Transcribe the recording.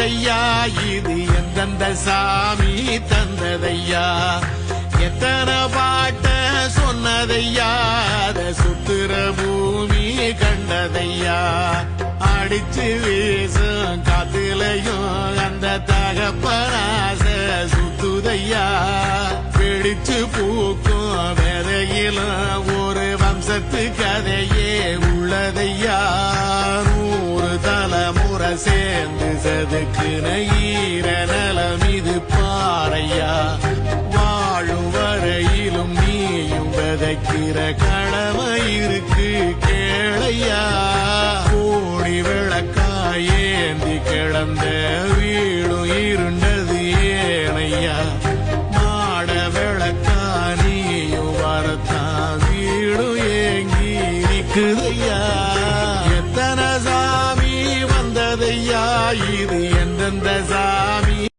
வந்ததையா இது எந்தெந்த சாமி தந்ததையா எத்தனை பாட்ட சொன்னதையா அத சுத்துற பூமி கண்டதையா அடிச்சு வீசும் காத்துலையும் அந்த தகப்பனாச சுத்துதையா பிடிச்சு பூக்கும் விதையிலும் ஒரு வம்சத்து கதையே உள்ளதையா 100 தலைமுறை சேர்ந்து சதுக்குன ஈர நலம் இது பாறையா வாழும் வரையிலும் நீயும் விதைக்கிற கடமை இருக்கு கேளையா கோடி விளக்காயேந்தி கிடந்த வீடும் இருண்டது ஏனையா மாட விளக்கா நீயும் வரத்தான் வீடும் ஏங்கி நிக்குதையா எத்தனை சாமி வந்ததையா இது எந்தெந்த சாமி